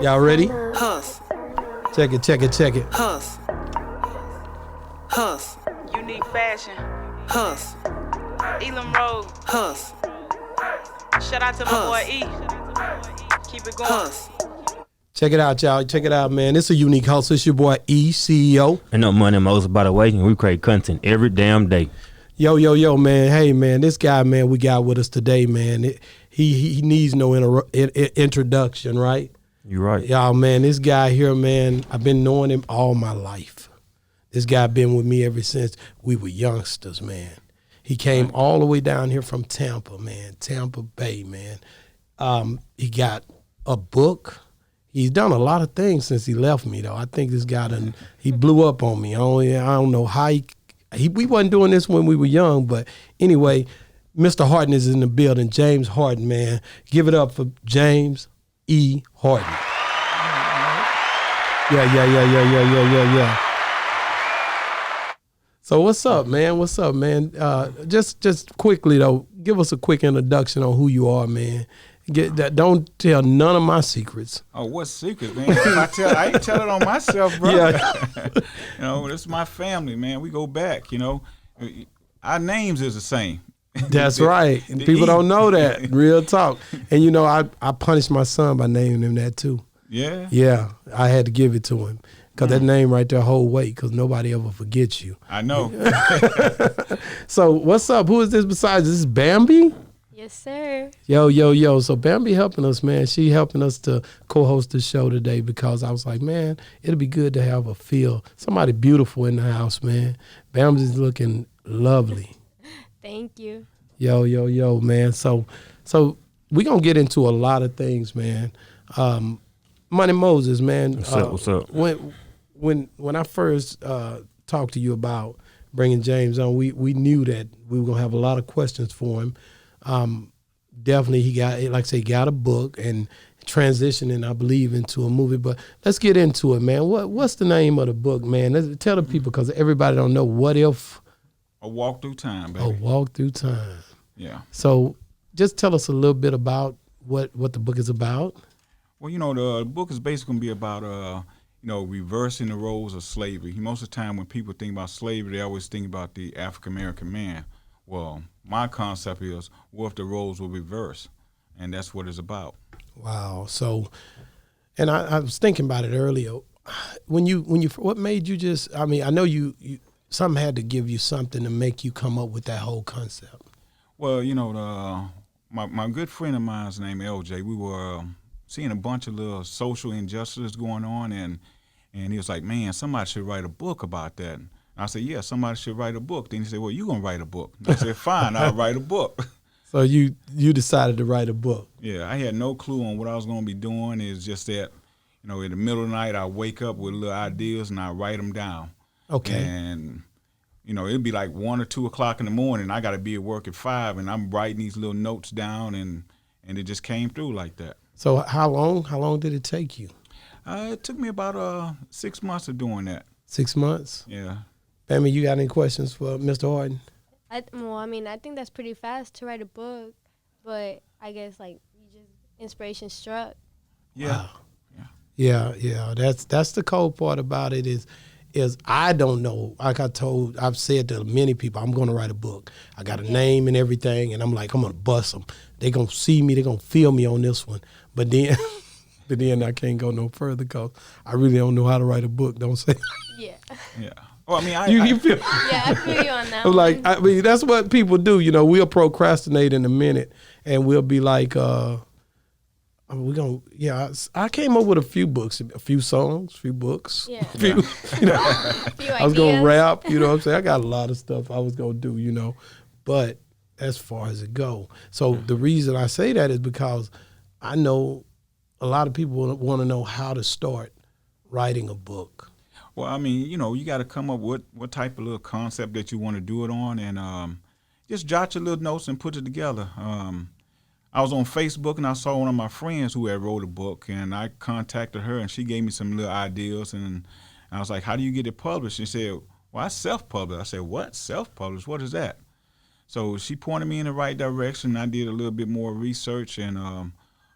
Y'all ready? Huss. Check it. Huss. Huss. Unique fashion. Huss. Elam Road. Huss. Shout out to my boy E. Keep it going. Huss. Check it out, y'all. Check it out, man. It's a unique hustle. It's your boy E, CEO. And no money, Moses, by the way. And we create content every damn day. Yo, man. Hey, man, this guy, man, we got with us today, man. He needs no introduction, right? You're right. Y'all, man, this guy here, man, I've been knowing him all my life. This guy been with me ever since we were youngsters, man. He came all the way down here from Tampa, man, Tampa Bay, man. He got a book. He's done a lot of things since he left me, though. I think this guy he blew up on me. I don't know how we wasn't doing this when we were young, but anyway, Mr. Harton is in the building. James Harton, man. Give it up for James E. Harton. Yeah. So what's up, man? Just quickly though, give us a quick introduction on who you are, man. Don't tell none of my secrets. Oh, what secret, man? I ain't tell it on myself, bro. Yeah. This is my family, man. We go back, Our names is the same. That's right. And people don't know that. Real talk. And I punished my son by naming him that too. Yeah? Yeah. I had to give it to him. Because that name right there hold weight, because nobody ever forgets you. I know. So what's up? Who is this besides? This is Bambi? Yes, sir. Yo. So Bambi helping us, man. She helping us to co-host the show today because I was like, man, it'll be good to have somebody beautiful in the house, man. Bambi's looking lovely. Thank you. Yo, man. So we're going to get into a lot of things, man. Money Moses, man. What's up? When I first talked to you about bringing James on, we knew that we were going to have a lot of questions for him. Definitely he got a book and transitioning, I believe, into a movie. But let's get into it, man. What's the name of the book, man? Tell the people, because everybody don't know. What if? A Walk Through Time, baby. A Walk Through Time. Yeah. So just tell us a little bit about what the book is about. Well, the book is basically going to be about, reversing the roles of slavery. Most of the time when people think about slavery, they always think about the African-American man. Well, my concept is, what if the roles were reversed? And that's what it's about. Wow. So, and I was thinking about it earlier. What made you just, I know you something had to give you something to make you come up with that whole concept. Well, my good friend of mine's named LJ, we were seeing a bunch of little social injustices going on, and he was like, man, somebody should write a book about that. And I said, yeah, somebody should write a book. Then he said, well, you going to write a book. And I said, fine, I'll write a book. So you decided to write a book. Yeah, I had no clue on what I was going to be doing. It's just that, in the middle of the night, I wake up with little ideas and I write them down. Okay. And, it'd be like 1 or 2 o'clock in the morning. I got to be at work at 5, and I'm writing these little notes down, and it just came through like that. So how long did it take you? It took me about 6 months of doing that. 6 months? Yeah. Bambi, you got any questions for Mr. Harton? I think that's pretty fast to write a book, but I guess you just inspiration struck. Yeah. Wow. Yeah. That's the cold part about it is I don't know. Like I've said to many people, I'm going to write a book. I got a name and everything, and I'm like, I'm going to bust them. They're going to see me. They're going to feel me on this one. But then I can't go no further because I really don't know how to write a book. Don't say. Yeah. Yeah. Well, you feel. Yeah, I feel you on that. Like, that's what people do. We'll procrastinate in a minute, and we'll be like, I came up with a few books, a few songs, a few books. Yeah. I was going to rap, what I'm saying? I got a lot of stuff I was going to do, but as far as it go. So the reason I say that is because I know a lot of people want to know how to start writing a book. Well, you got to come up with what type of little concept that you want to do it on, and just jot your little notes and put it together. I was on Facebook and I saw one of my friends who had wrote a book, and I contacted her and she gave me some little ideas, and I was like, how do you get it published? She said, well, I self-publish. I said, what? Self-publish? What is that? So she pointed me in the right direction. I did a little bit more research, and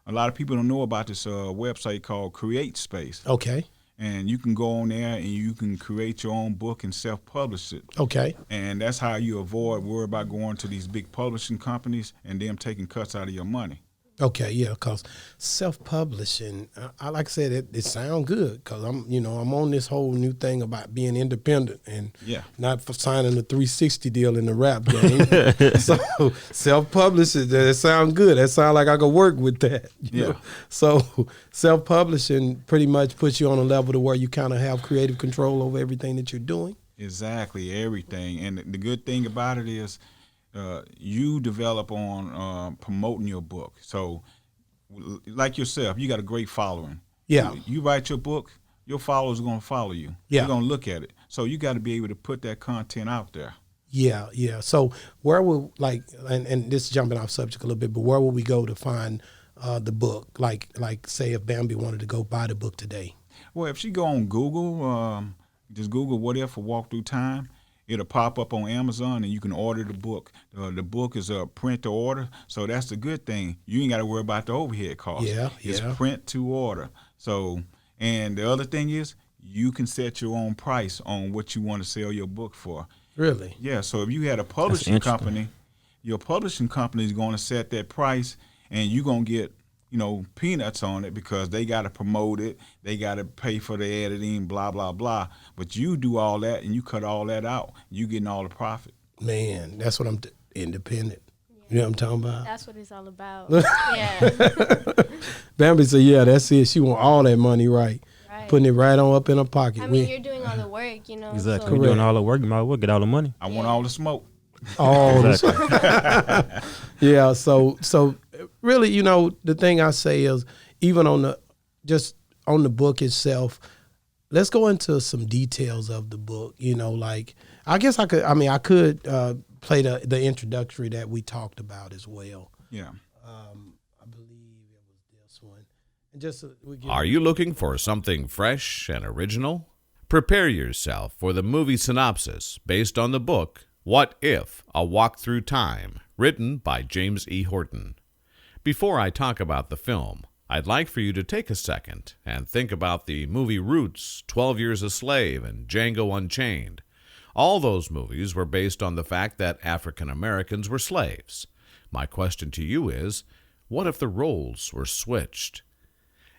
a lot of people don't know about this website called Create Space. Okay. And you can go on there and you can create your own book and self-publish it. Okay. And that's how you avoid worry about going to these big publishing companies and them taking cuts out of your money. Okay, yeah, because self-publishing, I like I said, it sounds good because I'm on this whole new thing about being independent and not for signing a 360 deal in the rap game. So self-publishing, that sounds good. That sounds like I could work with that. You know? So self-publishing pretty much puts you on a level to where you kind of have creative control over everything that you're doing. Exactly, everything. And the good thing about it is, you develop on promoting your book. So, like yourself, you got a great following. Yeah. You write your book, your followers are going to follow you. Yeah. They're going to look at it. So you got to be able to put that content out there. Yeah, yeah. So where will and this is jumping off subject a little bit, but where will we go to find the book? Like say if Bambi wanted to go buy the book today. Well, if she go on Google, just Google "What If" or "Walk Through Time." It'll pop up on Amazon, and you can order the book. The book is a print to order, so that's the good thing. You ain't got to worry about the overhead cost. It's print to order. So, and the other thing is, you can set your own price on what you want to sell your book for. Really? Yeah. So if you had a publishing company, your publishing company is going to set that price, and you're going to get peanuts on it because they got to promote it, they got to pay for the editing, blah, blah, blah. But you do all that and you cut all that out. You getting all the profit. Man, that's what I'm independent. You know what I'm talking about? That's what it's all about. Yeah. Bambi said, yeah, that's it. She want all that money, right? Putting it right on up in her pocket. I mean, you're doing all the work, Exactly. So. You're doing all the work. You might as well get all the money. I want all the smoke. Oh, yeah. So really, the thing I say is, even on the book itself, let's go into some details of the book. I guess I could play the introductory that we talked about as well. Yeah. I believe it was this one. And Are you looking for something fresh and original? Prepare yourself for the movie synopsis based on the book What If? A Walk Through Time, written by James E. Horton. Before I talk about the film, I'd like for you to take a second and think about the movie Roots, 12 Years a Slave, and Django Unchained. All those movies were based on the fact that African Americans were slaves. My question to you is, what if the roles were switched?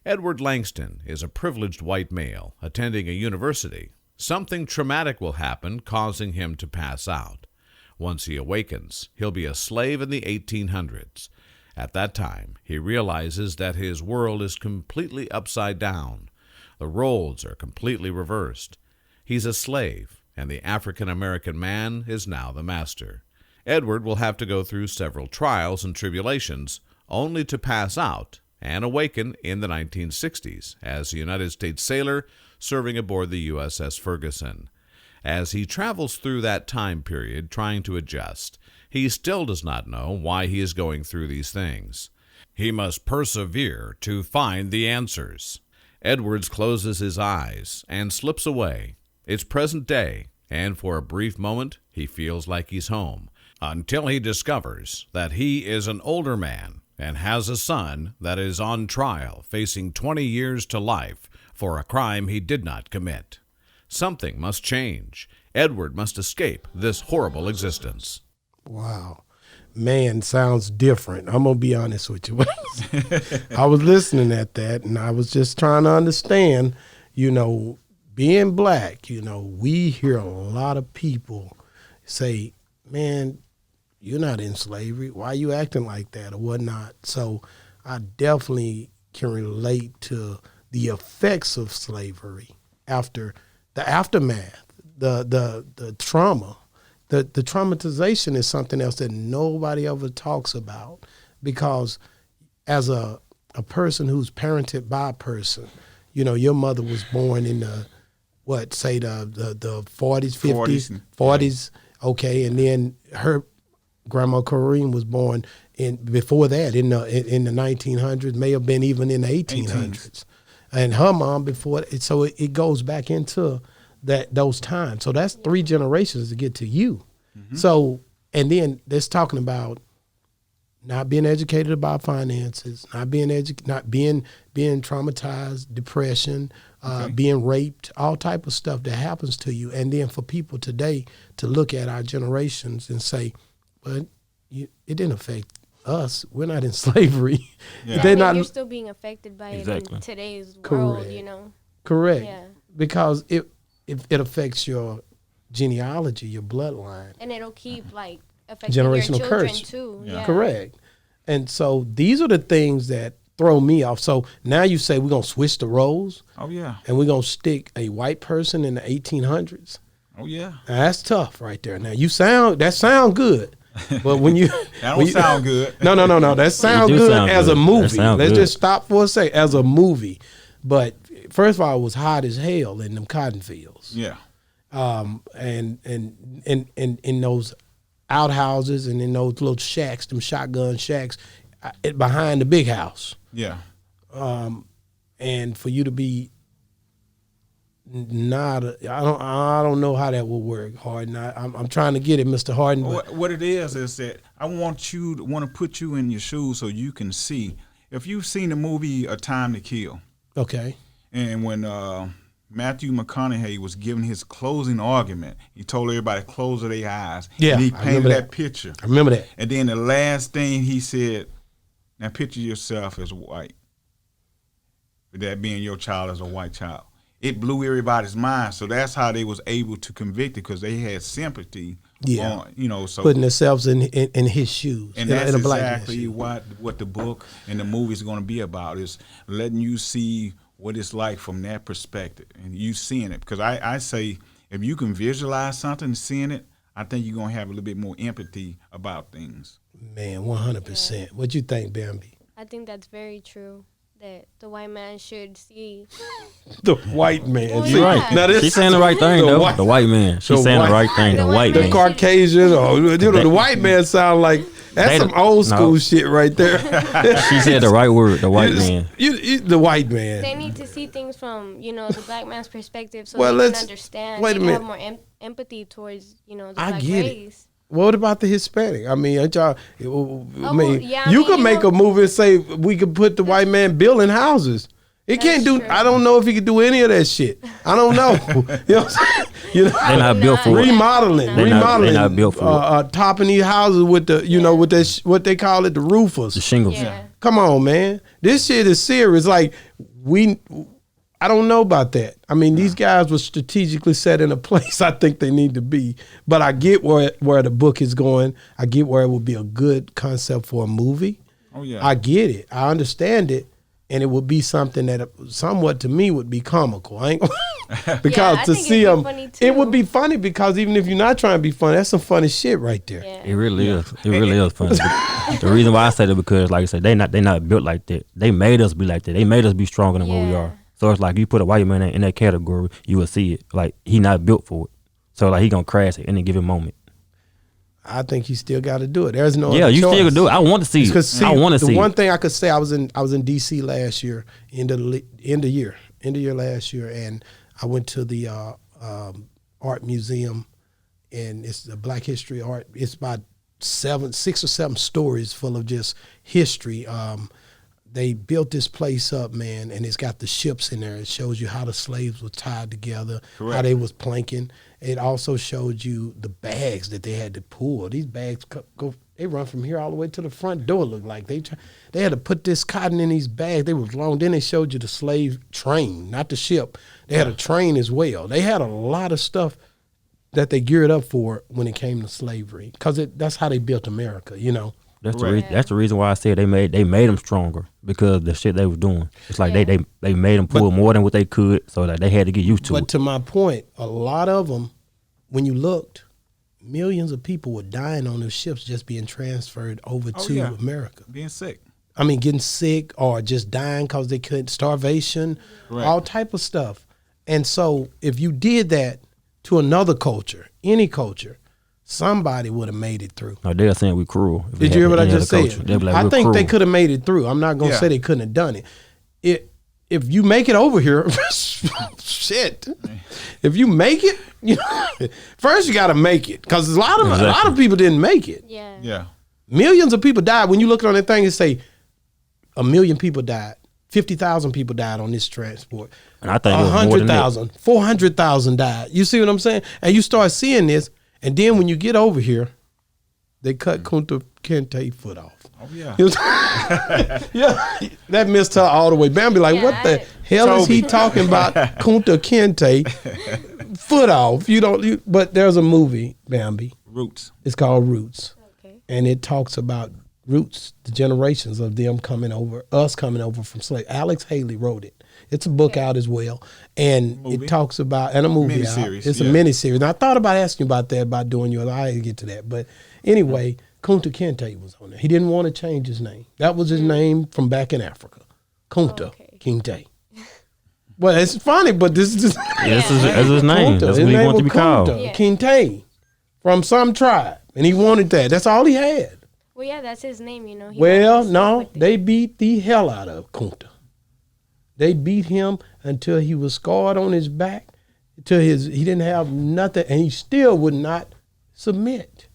Edward Langston is a privileged white male attending a university. Something traumatic will happen, causing him to pass out. Once he awakens, he'll be a slave in the 1800s. At that time, he realizes that his world is completely upside down. The roles are completely reversed. He's a slave, and the African-American man is now the master. Edward will have to go through several trials and tribulations, only to pass out and awaken in the 1960s as a United States sailor serving aboard the USS Ferguson. As he travels through that time period trying to adjust, he still does not know why he is going through these things. He must persevere to find the answers. Edwards closes his eyes and slips away. It's present day, and for a brief moment he feels like he's home, until he discovers that he is an older man and has a son that is on trial facing 20 years to life for a crime he did not commit. Something must change. Edward must escape this horrible existence. Wow. Man, sounds different. I'm going to be honest with you. I was listening at that, and I was just trying to understand, being black, we hear a lot of people say, man, you're not in slavery. Why are you acting like that or whatnot? So I definitely can relate to the effects of slavery after the aftermath, the trauma. The traumatization is something else that nobody ever talks about, because as a person who's parented by a person, your mother was born in the 40s, 50s, okay, and then her grandma Corrine was born before that in the 1900s, may have been even in the 1800s, and her mom before. So it goes back into those times. So that's 3 generations to get to you. Mm-hmm. So, and then that's talking about not being educated about finances, not being traumatized, depression, being raped, all type of stuff that happens to you. And then for people today to look at our generations and say, but it didn't affect us. We're not in slavery. Yeah. They're not. You're still being affected by it in today's world, you know. Correct. Yeah. Because it affects your genealogy, your bloodline. And it'll keep like affecting generational your children curse too. Yeah. Correct. And so these are the things that throw me off. So now you say we're gonna switch the roles. Oh yeah. And we're gonna stick a white person in the 1800s. Oh yeah. Now, that's tough right there. Now that sound good. But when you That don't sound good. No. That sound good as a movie. Let's good. just stop for a second. As a movie. But first of all, it was hot as hell in them cotton fields. Yeah. And in those outhouses and in those little shacks, them shotgun shacks, behind the big house. Yeah. And for you to be I don't know how that will work, Harden. I'm trying to get it, Mr. Harden. What it is that I want to put you in your shoes so you can see. If you've seen the movie A Time to Kill. Okay. And when Matthew McConaughey was giving his closing argument, he told everybody to close their eyes. Yeah, and he I painted remember that that. picture. I remember that. And then the last thing he said, now picture yourself as white. With that being your child as a white child. It blew everybody's mind. So that's how they was able to convict it, because they had sympathy. Yeah. On, so putting themselves in his shoes. and that's exactly what the book and the movie is going to be about, is letting you see what it's like from that perspective, and you seeing it. Because I say, if you can visualize something, seeing it, I think you're going to have a little bit more empathy about things. Man, 100%. What you think, Bambi? I think that's very true. That the white man should see. The white man. Well, You're right. Now this, She's saying the right thing, though. The white man. She's saying the right thing. The white the man. Caucasian, or the white man sound like that's some old school shit right there. She said the right word. The white man. The white man. They need to see things from, the black man's perspective, so Well, they can understand. wait a they can minute. have more empathy towards, the I black get race. What about the Hispanic? I mean, y'all, yeah, you could make a movie and say we could put the white man building houses. It can't do. True. I don't know if he could do any of that shit. I don't know. You know what I'm saying? They're not built for it. Remodeling, They're not built for it. Topping these houses with the, with that what they call it, the roofers. The shingles. Yeah. Come on, man. This shit is serious. Like I don't know about that. I mean, these guys were strategically set in a place I think they need to be. But I get where the book is going. I get where it would be a good concept for a movie. Oh yeah. I get it. I understand it. And it would be something that somewhat to me would be comical. I ain't because I to think see it'd be them, funny, it would too. be funny, because even if you're not trying to be funny, that's some funny shit right there. Yeah. It really is. It really is funny. The reason why I say that, because, like I said, they not built like that. They made us be like that. They made us be stronger than what we Yeah. are. So it's like you put a white man in that category, you will see it. Like, he not built for it. So like he gonna crash at any given moment. I think he still got to do it. There's no Yeah, other you choice. still can do it. I want to see it. Because I want to see the one it. thing I could say, I was in DC last year, end of year last year, and I went to the art museum, and it's the Black History art. It's about 6 or 7 stories full of just history. They built this place up, man, and it's got the ships in there. It shows you how the slaves were tied together, Correct. how they was planking. It also showed you the bags that they had to pull. These bags go, they run from here all the way to the front door. Look like they had to put this cotton in these bags. They was long. Then they showed you the slave train, not the ship. They had a train as well. They had a lot of stuff that they geared up for when it came to slavery, because that's how they built America. That's Right. that's the reason why I said they made them stronger, because of the shit they was doing. It's like they made them pull more than what they could, so that they had to get used to But it. to my point, a lot of them, when you looked, millions of people were dying on those ships just being transferred over to yeah. America. Being sick. I mean, getting sick or just dying because they couldn't, starvation, Right. all type of stuff. And so if you did that to another culture, any culture, somebody would have made it through. No, they're saying we cruel. If Did we you hear had what I any just other said? culture, they'd be like, I we're think they cruel. could have made it through. I'm not going to Yeah. say they couldn't have done it. If you make it over here, shit. If you make it, first you got to make it, because a lot of people didn't make it. Yeah. Yeah. Millions of people died. When you look on that thing, it say 1 million people died. 50,000 people died on this transport. And I think it was more than that. 100,000, 400,000 died. You see what I'm saying? And you start seeing this, and then when you get over here, they cut Kunta Kinte foot off. Oh yeah. Yeah, that missed her all the way. Bambi like, what the hell is he talking about? Kunta Kinte foot off. But there's a movie, Bambi. Roots. It's called Roots. Okay. And it talks about roots, the generations of them coming over from slavery. Alex Haley wrote it. It's a book out as well. And it talks about, and a movie out. It's a mini-series. And I thought about asking you about that, about doing yours. I didn't get to that. But anyway, Kunta Kinte was on there. He didn't want to change his name. That was his name from back in Africa. Kunta Kinte. Well, it's funny, but this is That's his name. Kunta. That's His what he name wanted to was be called. Kunta Kinte from some tribe. And he wanted that. That's all he had. Well, yeah, that's his name, you know. Well, no, they beat the hell out of Kunta. They beat him until he was scarred on his back, until he didn't have nothing, and he still would not submit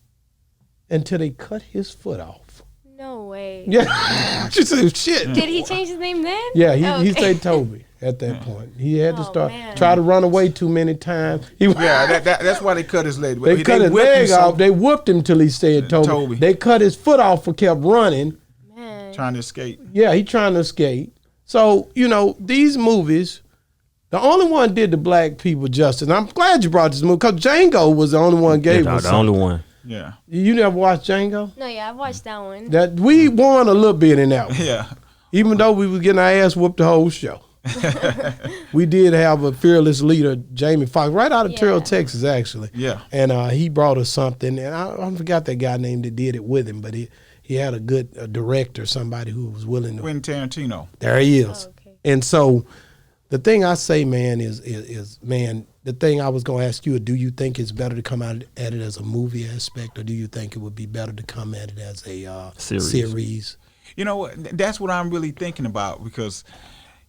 until they cut his foot off. No way. Yeah, she said, shit. Did he change his name then? Yeah, he said Toby at that point. He had to try to run away too many times. That's why they cut his leg. They cut his leg off. They whooped him till he said Toby. They cut his foot off and kept running. Man. Trying to escape. Yeah, he trying to escape. So, these movies, the only one did the black people justice. And I'm glad you brought this movie because Django was the only one gave us the only one. Yeah. You never watched Django? No, yeah, I've watched that one. That we won a little bit in that one. Yeah. Even though we were getting our ass whooped the whole show. We did have a fearless leader, Jamie Foxx, right out of Terrell, Texas, actually. Yeah. And he brought us something. And I forgot that guy name that did it with him, but he had a good director, somebody who was willing to. Quentin Tarantino. There he is. Oh, okay. And so the thing I say, man, is the thing I was going to ask you, do you think it's better to come out at it as a movie aspect, or do you think it would be better to come at it as a series? You know, that's what I'm really thinking about because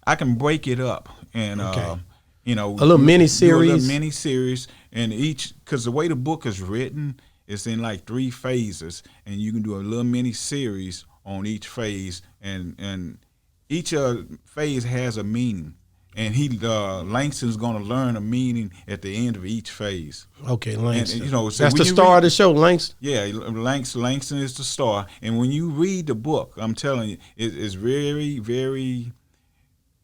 I can break it up and, a little mini series. A little mini series, and because the way the book is written, it's in like 3 phases, and you can do a little mini series on each phase, and each phase has a meaning. And Langston's going to learn a meaning at the end of each phase. Okay, Langston. And, so that's the star of the show, Langston? Yeah, Langston is the star. And when you read the book, I'm telling you, it's very, very,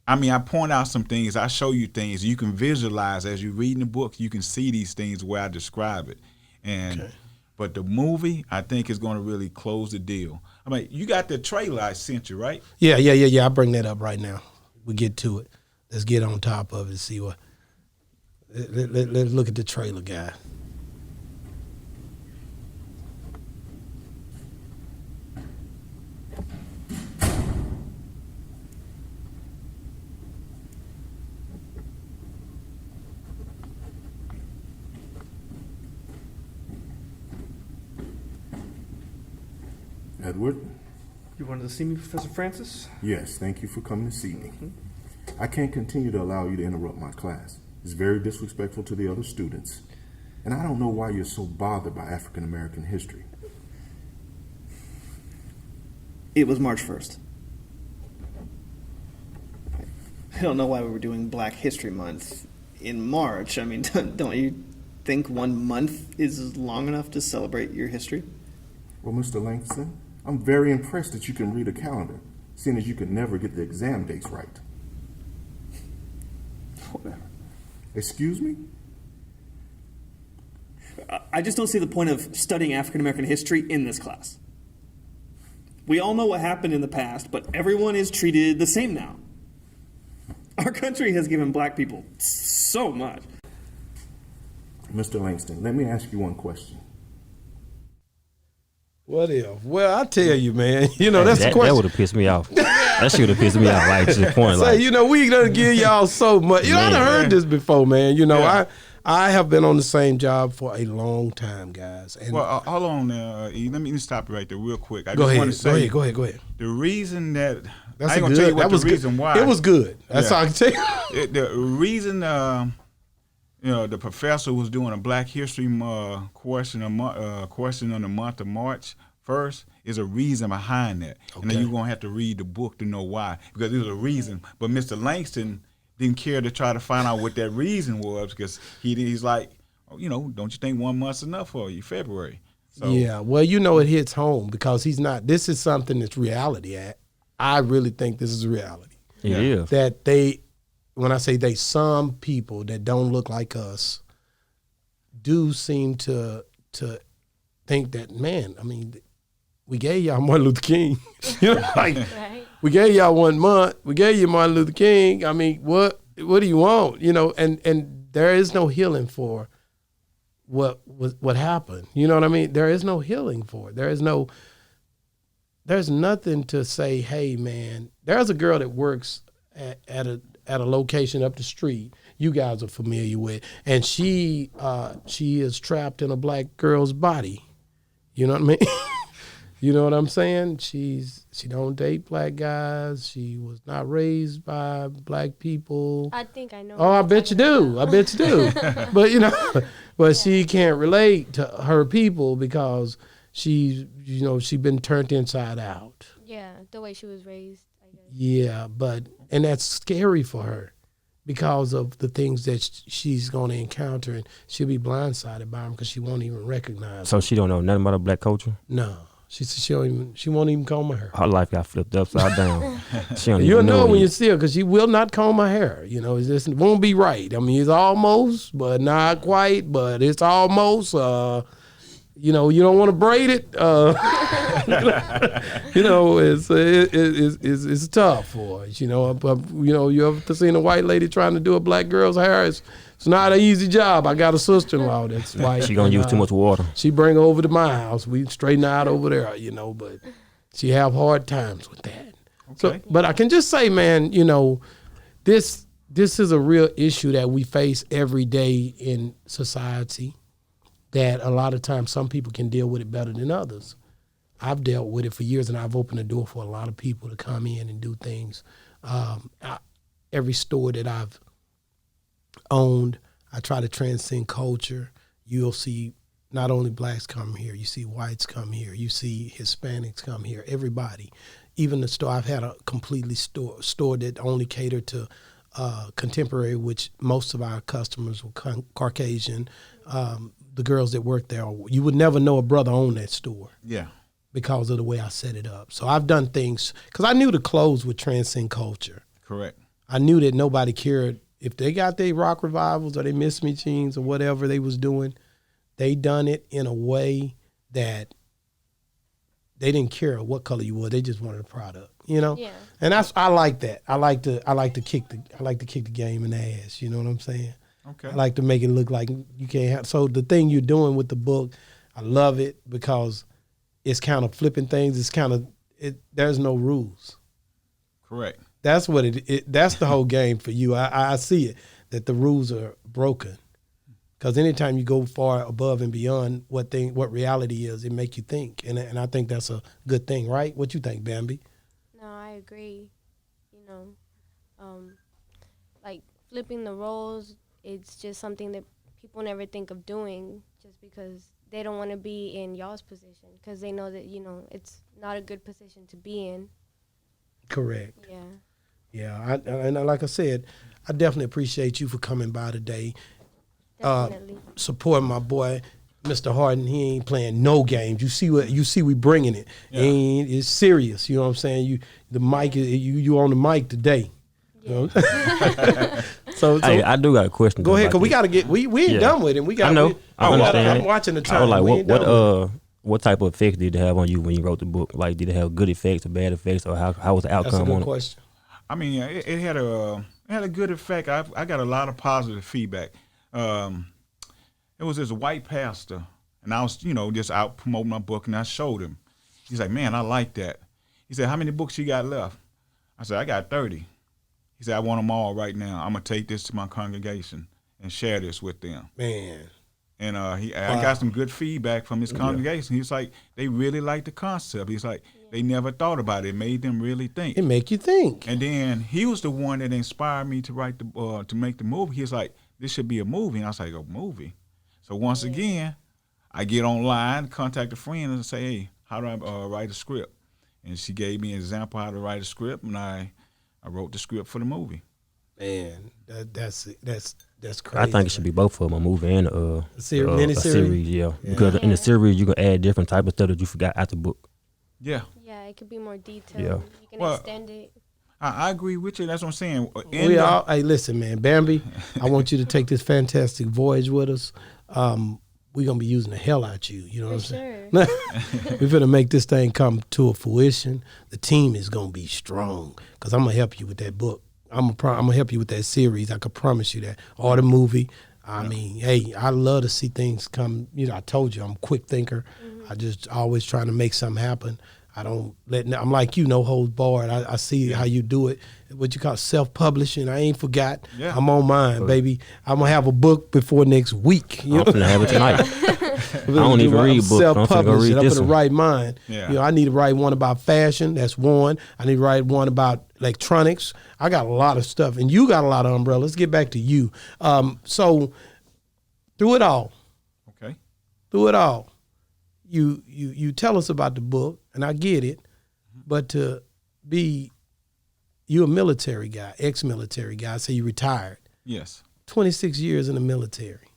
I point out some things. I show you things. You can visualize as you're reading the book. You can see these things where I describe it. But the movie, I think, is going to really close the deal. You got the trailer I sent you, right? Yeah. I'll bring that up right now. We'll get to it. Let's get on top of it and see what. Let's look at the trailer, guy. Edward? You wanted to see me, Professor Francis? Yes, thank you for coming to see me. I can't continue to allow you to interrupt my class. It's very disrespectful to the other students. And I don't know why you're so bothered by African American history. It was March 1st. I don't know why we were doing Black History Month in March. Don't you think 1 month is long enough to celebrate your history? Well, Mr. Langston, I'm very impressed that you can read a calendar, seeing as you could never get the exam dates right. Whatever. Excuse me? I just don't see the point of studying African American history in this class. We all know what happened in the past, but everyone is treated the same now. Our country has given black people so much. Mr. Langston, let me ask you one question. What if? Well, I tell you, man. That's the question. That would have pissed me off. That shit would have pissed me off. Like, to the point. We gonna give y'all so much. I done heard this before, man. I have been on the same job for a long time, guys. And hold on, E. Let me stop you right there real quick. Go ahead. The reason that that's I ain't gonna tell you what the reason why. It was good. That's all I can tell you. The reason, the professor was doing a Black History question on the month of March first, is a reason behind that. And then Okay. you're going to have to read the book to know why, because there's a reason. But Mr. Langston didn't care to try to find out what that reason was, because he's like, oh, you know, don't you think 1 month's enough for you, February? So, Yeah, well, you know, it hits home because he's not. This is something that's reality. I really think this is reality. It is. That when I say they, some people that don't look like us do seem to think that, man, I mean, we gave y'all Martin Luther King. You know, like, Right. we gave y'all 1 month. We gave you Martin Luther King. I mean, what do you want? You know, and there is no healing for what happened. You know what I mean? There is no healing for it. There's nothing to say, hey man, there's a girl that works at a location up the street you guys are familiar with, and she is trapped in a black girl's body. You know what I mean? You know what I'm saying? She don't date black guys. She was not raised by black people. I think I know. Oh, I bet you do. I bet you do. But, you know, but she can't relate to her people because she's been turned inside out. Yeah, the way she was raised, I guess. Yeah, and that's scary for her because of the things that she's going to encounter, and she'll be blindsided by them because she won't even recognize So them. she don't know nothing about the black culture? No. She won't even comb her hair. Her life got flipped upside down. She don't You'll even know know when you it. see her because she will not comb her hair. You know, it won't be right. I mean, it's almost, but not quite, but it's almost. You know, you don't want to braid it. You know, it's tough for us. You know, you ever seen a white lady trying to do a black girl's hair? It's not an easy job. I got a sister-in-law that's white. She gonna use too much water. She bring her over to my house. We straighten her out over there, you know, but she have hard times with that. So, but I can just say, man, you know, this is a real issue that we face every day in society, that a lot of times some people can deal with it better than others. I've dealt with it for years, and I've opened the door for a lot of people to come in and do things. Every store that I've owned, I try to transcend culture. You'll see not only blacks come here, you see whites come here, you see Hispanics come here, everybody. Even the store, I've had a completely store that only catered to contemporary, which most of our customers were Caucasian. The girls that work there, you would never know a brother owned that store. Yeah. Because of the way I set it up. So I've done things, because I knew the clothes would transcend culture. Correct. I knew that nobody cared if they got their rock revivals or they Miss Me jeans or whatever they was doing. They done it in a way that they didn't care what color you were. They just wanted a product, you know. Yeah. And I like that. I like to kick the game in the ass. You know what I'm saying? Okay. I like to make it look like you can't have. So the thing you're doing with the book, I love it because it's kind of flipping things. It's kind of there's no rules. Correct. That's what that's the whole game for you. I see it, that the rules are broken. Because anytime you go far above and beyond what reality is, it make you think. And I think that's a good thing, right? What you think, Bambi? No, I agree. You know, like flipping the roles, it's just something that people never think of doing just because they don't want to be in y'all's position because they know that, you know, it's not a good position to be in. Correct. Yeah. Yeah, and like I said, I definitely appreciate you for coming by today. Definitely. Supporting my boy, Mr. Harton. He ain't playing no games. You see we bringing it. Yeah. It's serious. You know what I'm saying? You on the mic today. Yeah. You know? so Hey, I do got a question. go ahead, about because we this. got to get we ain't done with it. We got. I know. I understand. I'm watching the I time. was like, We ain't done with it. what type of effects did it have on you when you wrote the book? Like, did it have good effects or bad effects, or how was the That's a outcome good on it? question. I mean, it had a good effect. I got a lot of positive feedback. It was this white pastor, and I was, just out promoting my book, and I showed him. He's like, man, I like that. He said, how many books you got left? I said, I got 30. He said, I want them all right now. I'm going to take this to my congregation and share this with them. Man. And I got some good feedback from his congregation. He was like, they really like the concept. He's like, they never thought about it. It made them really think. It make you think. And then he was the one that inspired me to write to make the movie. He was like, this should be a movie. And I was like, a movie? So once again, I get online, contact a friend and say, hey, how do I write a script? And she gave me an example how to write a script, and I wrote the script for the movie. Man, that's crazy. I think it should be both of them, a movie and a miniseries? series. Yeah, because in the series you can add different type of stuff that you forgot out the book. Yeah. Yeah, it could be more detailed. Yeah. You can extend it. I agree with you. That's what I'm saying. Hey, listen, man, Bambi, I want you to take this fantastic voyage with us. We're going to be using the hell out you. You know what I'm saying? We're going to make this thing come to a fruition. The team is going to be strong because I'm going to help you with that book. I'm going to help you with that series. I can promise you that. Or the movie. I mean, hey, I love to see things come. You know, I told you I'm a quick thinker. I just always trying to make something happen. I don't I'm like you, no holds barred. I see how you do it. What you call self-publishing. I ain't forgot. Yeah. I'm on mine, baby. I'm going to have a book before next week. You I'm going to have it tonight. I don't even read books. Self-publishing, I'm in the right mind. Yeah. You know, I need to write one about fashion. That's one. I need to write one about electronics. I got a lot of stuff. And you got a lot of umbrellas. Let's get back to you. So through it all. Okay. Through it all. You tell us about the book, and I get it, but to be, you a military guy, ex-military guy, so you retired. Yes. 26 years in the military.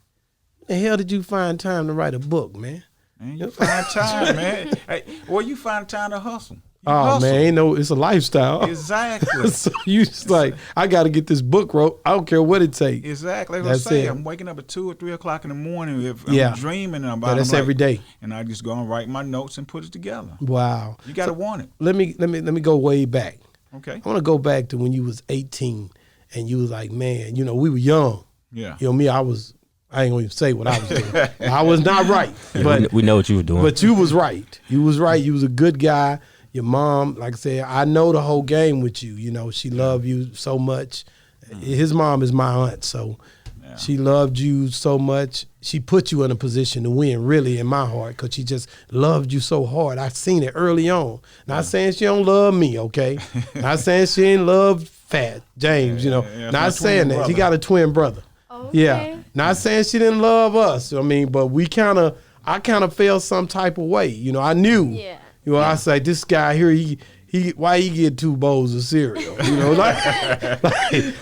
When the hell did you find time to write a book, man? Man, you find time, man. Hey, well, you find time to hustle. Man, it's a lifestyle. Exactly. So you just like, I got to get this book wrote. I don't care what it takes. Exactly. That's it. I'm waking up at 2 or 3 o'clock in the morning. If I'm dreaming about it, that's every day. And I just go and write my notes and put it together. Wow. You got to want it. Let me go way back. Okay. I want to go back to when you was 18 and you was like, man, you know, we were young. Yeah. You know me, I ain't going to even say what I was doing. I was not right. But we know what you were doing. But you was right. You was right. You was a good guy. Your mom, like I said, I know the whole game with you. You know, she loved you so much. His mom is my aunt, so she loved you so much. She put you in a position to win, really, in my heart, because she just loved you so hard. I seen it early on. Not saying she don't love me, okay? Not saying she ain't love Fat James, you know. Not saying that. She got a twin brother. Okay. Yeah. Not saying she didn't love us. I mean, but I kind of felt some type of way. You know, I knew. Yeah. You know, I say, this guy here, why he get 2 bowls of cereal? You know, like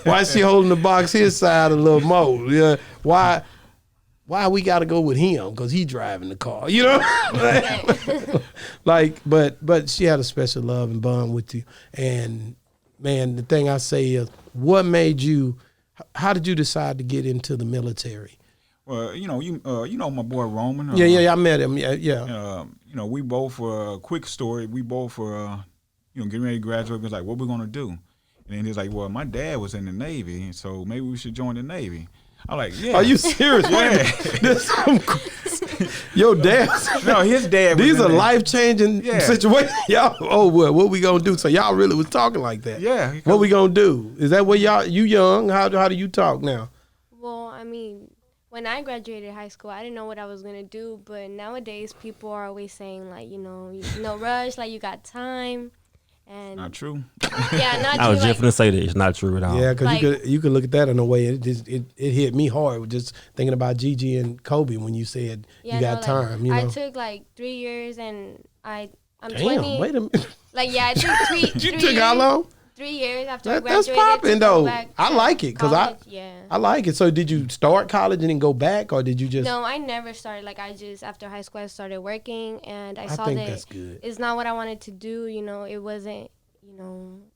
why is she holding the box his side a little more? Yeah, why we got to go with him? Because he driving the car, you know? But she had a special love and bond with you. And, man, the thing I say is, how did you decide to get into the military? Well, you know my boy Roman. I met him. Yeah. You know, we both quick story. We both getting ready to graduate. We was like, what we gonna do? And then he's like, well, my dad was in the Navy, so maybe we should join the Navy. I'm like, yeah. Are you serious? Yeah. Your dad? No, his dad. These are life-changing situations. Y'all, what we gonna do? So y'all really was talking like that. Yeah. What we gonna do? Is that what you young? How do you talk now? Well, I mean, when I graduated high school, I didn't know what I was gonna do. But nowadays, people are always saying like, no rush, like you got time. And not true. Yeah, not true. I was just going to say that it's not true at all. Yeah, because you could look at that in a way. It hit me hard just thinking about Gigi and Kobe when you said you got time. You know? I took like 3 years, and I'm Damn, 20. Wait a minute. Like I took 3 you took years. How long? 3 years after I graduated. That's popping though. I like it because yeah. I like it. So did you start college and then go back, or did you just? No, I never started. Like after high school, I started working, and I saw think that that's good. It's not what I wanted to do. It wasn't.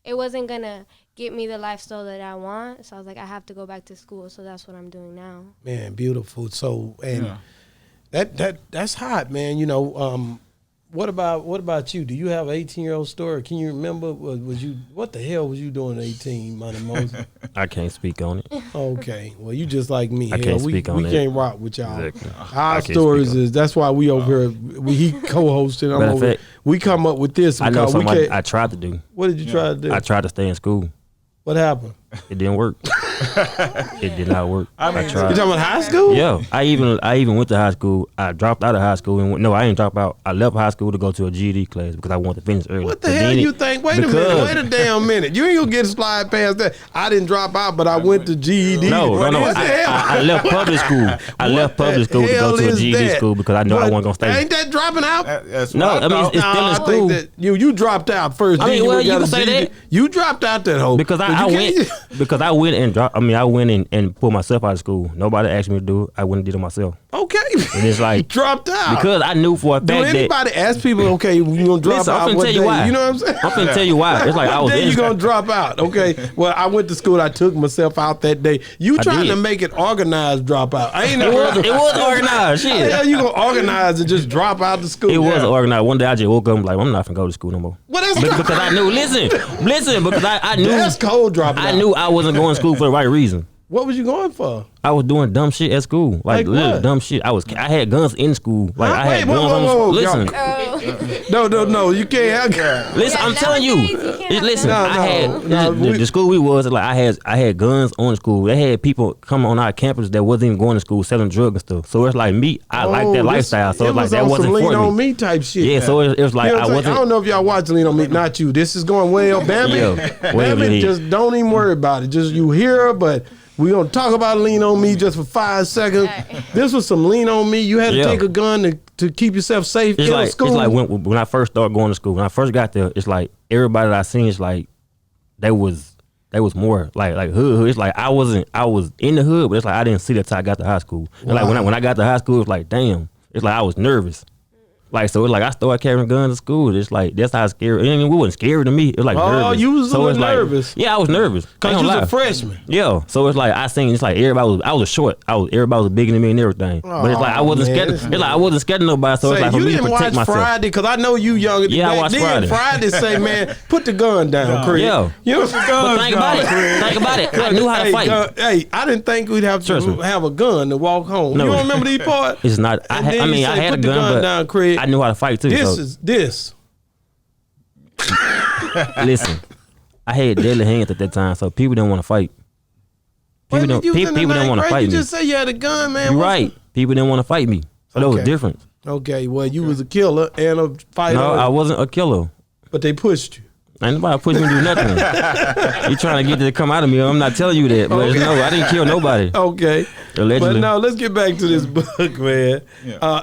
It wasn't gonna get me the lifestyle that I want. So I was like, I have to go back to school. So that's what I'm doing now. Man, beautiful. So that's hot, man. What about you? Do you have an 18-year-old story? Can you remember? What the hell was you doing at 18, Money Moses? I can't speak on it. Okay. Well, you just like me. I can't speak on it. We can't rock with y'all. Exactly. Our stories that's why we over here. He co-hosted. I'm over here. We come up with this. I know something I tried to do. What did you try to do? I tried to stay in school. What happened? It didn't work. It did not work. I You tried. talking about high school? Yeah, I even went to high school. I dropped out of high school and no, I didn't drop out. I left high school to go to a GED class because I wanted to finish early. What the hell you think? Wait a damn minute. You ain't gonna get slide past that. I didn't drop out, but I went to GED. No. I left public school. I left public school to go to a GED school because I know I wasn't gonna stay. Ain't that dropping out? No, I mean it's still in I think school. that you dropped out first. I mean, then well, got you a can say GED. that. You dropped out that hole Because I went and dropped. I mean, I went and pulled myself out of school. Nobody asked me to do it. I went and did it myself. Okay. And it's like dropped out because I knew for a fact Do anybody ask people? Okay, you gonna drop Listen, out? I'm finna What tell you day? why. You know what I'm saying? I'm finna tell you why. It's like I was Then in you gonna drop out? Okay. Well, I went to school. I took myself out that day. You I trying did. to make it organized drop out? I ain't It never. was organized. How the Shit. hell you gonna organize and just drop out the school? It was organized. One day I just woke up and like, I'm not finna go to school no more. Well, that's Because I knew. Listen. Because I knew. That's cold dropping out. I knew I wasn't going to school for the right reason. What was you going for? I was doing dumb shit at school, Like literally what? dumb shit. I had guns in school, like Huh? I had Wait, guns on. whoa, Listen, No, you can't have. listen. I'm telling you. Listen, No, I had no, the school we was like I had guns on the school. They had people come on our campus that wasn't even going to school selling drugs and stuff. So it's like me. I like that lifestyle. So it's like that wasn't lean for on me. me type shit. Yeah. So it was like You know what I I'm saying? wasn't. I don't know if y'all watch Lean on Me. Not you. This is going way up. Bambi, Yeah, way over Bambi, here. just don't even worry about it. Just you hear her, but we gonna talk about Lean on Me just for 5 seconds. This was some Lean on Me. You had to Yeah. take a gun to keep yourself safe It's in like school. it's like when I first started going to school. When I first got there, it's like everybody that I seen is like they was more like hood. It's like I was in the hood, but it's like I didn't see that till I got to high school. And like when I got to high school, it's like damn. It's like I was nervous. Like so, it's like I started carrying guns to school. It's like that's how scary. I mean, it wasn't scary to me. It was like nervous. You was a little it's like, nervous. Yeah, I was nervous. Cause you was a freshman. Yeah, so it's like I seen. It's like everybody was short. Everybody was bigger than me and everything. But it's like I wasn't scared. It's like I wasn't scared of nobody. So it's like for you me to didn't protect watch myself. Friday because I know you younger. Yeah, I back watched then, Friday. Say, man, put the gun down, Craig. Yeah. You know, But think about it. Think about it. I knew how to fight. Hey, I didn't think we'd have Trust to me. have a gun to walk home. No. You don't remember these parts? It's not. I And then you say, had a put the gun, but down, Craig. I knew how to fight too. This so. is this. Listen, I had deadly hands at that time, so people didn't want to fight. People don't want to fight You me. just say you had a gun, man. You're What's right. People didn't want to fight me. So that was Okay. different. Okay, well, you was a killer and a fighter. No, I wasn't a killer. But they pushed you. Ain't nobody pushing me to do nothing. You trying to get it to come out of me. I'm not telling you that. But no, I didn't kill nobody. Okay. Allegedly. But no, let's get back to this book, man,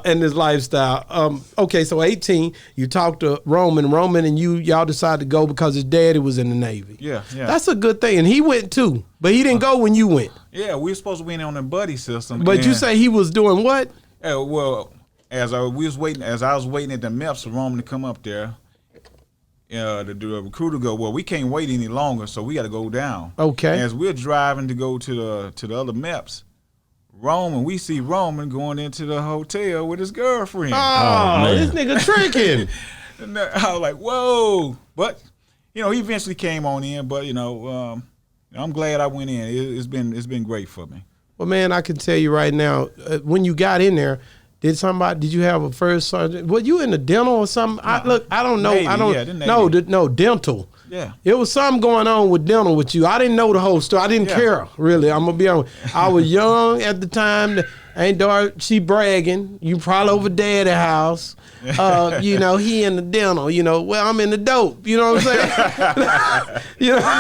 and this lifestyle. Okay, so 18, you talked to Roman, and y'all decided to go because his daddy was in the Navy. Yeah. That's a good thing. And he went too, but he didn't go when you went. Yeah, we were supposed to be on the buddy system. But you say he was doing what? Well, as I was waiting at the MEPS for Roman to come up there, the recruiter go, well, we can't wait any longer, so we got to go down. Okay. As we're driving to go to the other MEPS, we see Roman going into the hotel with his girlfriend. Oh, this nigga tricking. And I was like, whoa. But, he eventually came on in, but, I'm glad I went in. It's been great for me. Well, man, I can tell you right now, when you got in there, did you have a first sergeant? Were you in the dental or something? I don't know. Navy, I don't yeah, the Navy. no dental. Yeah. It was something going on with dental with you. I didn't know the whole story. I didn't care, really. I'm going to be honest. I was young at the time. Ain't Dart, she bragging. You probably over daddy's house. He in the dental. Well, I'm in the dope. You know what I'm saying?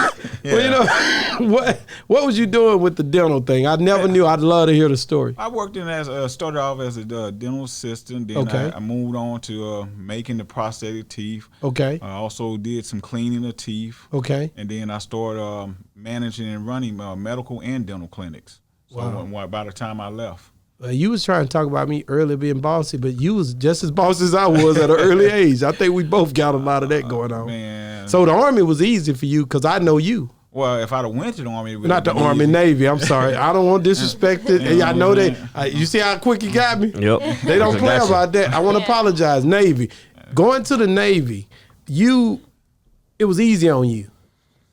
What was you doing with the dental thing? I never knew. I'd love to hear the story. I worked started off as a dental assistant. Then I moved on to making the prosthetic teeth. Okay. I also did some cleaning of teeth. Okay. And then I started managing and running medical and dental clinics. So by the time I left. You was trying to talk about me earlier being bossy, but you was just as bossy as I was at an early age. I think we both got a lot of that going on. Man. So the Army was easy for you because I know you. Well, if I'd have went to the Army, it would Not the have been Army, easy. Navy. I'm sorry. I don't want to disrespect it. I know you see how quick you got me? Yep. They don't play about that. I want to apologize. Navy. Going to the Navy, it was easy on you.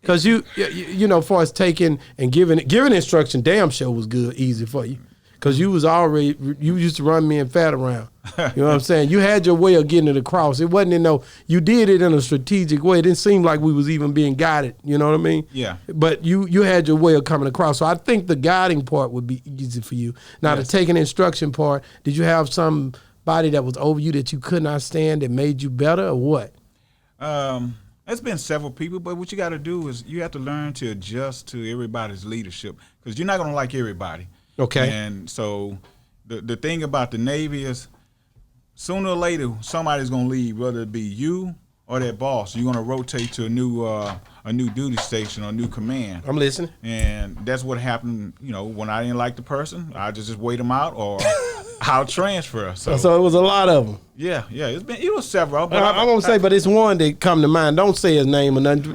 Because as far as taking and giving instruction, damn sure was good, easy for you. because you used to run me and Fat around. You know what I'm saying? You had your way of getting it across. It wasn't you did it in a strategic way. It didn't seem like we was even being guided. You know what I mean? Yeah. But you had your way of coming across. So I think the guiding part would be easy for you. Now the taking instruction part, did you have somebody that was over you that you could not stand that made you better, or what? It's been several people, but what you got to do is you have to learn to adjust to everybody's leadership, because you're not going to like everybody. Okay. And so the thing about the Navy is, sooner or later somebody's going to leave, whether it be you or that boss. You're going to rotate to a new duty station or a new command. I'm listening. And that's what happened. When I didn't like the person, I just wait them out, or I'll transfer. So it was a lot of them. Yeah. It was several. But I won't say, but it's one that come to mind. Don't say his name or nothing. You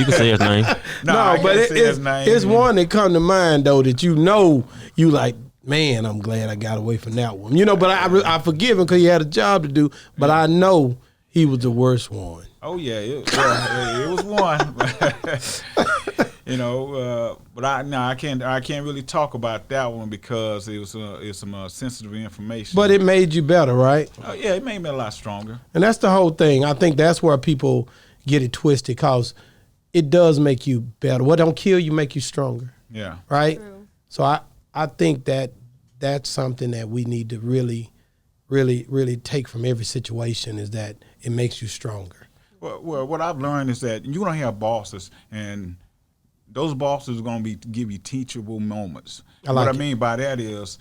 can say his name. No, but it's one that come to mind though that you like. Man, I'm glad I got away from that one. But I forgive him because he had a job to do. But I know he was the worst one. Oh yeah, it was one. But I can't really talk about that one because it's some sensitive information. But it made you better, right? Oh yeah, it made me a lot stronger. And that's the whole thing. I think that's where people get it twisted, because it does make you better. What don't kill you make you stronger. Yeah. Right? True. So I think that's something that we need to really, really, really take from every situation, is that it makes you stronger. Well, what I've learned is that you're going to have bosses, and those bosses are going to give you teachable moments. What I mean by that is,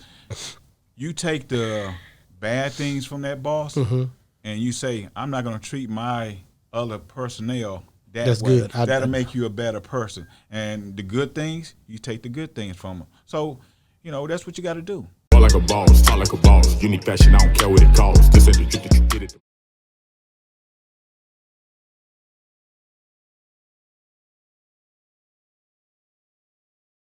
you take the bad things from that boss, and you say, I'm not going to treat my other personnel that way. Good. That'll make you a better person. And the good things, you take the good things from them. So, that's what you got to do. Like a boss, talk like a boss. You need fashion, I don't care what it costs. This ain't the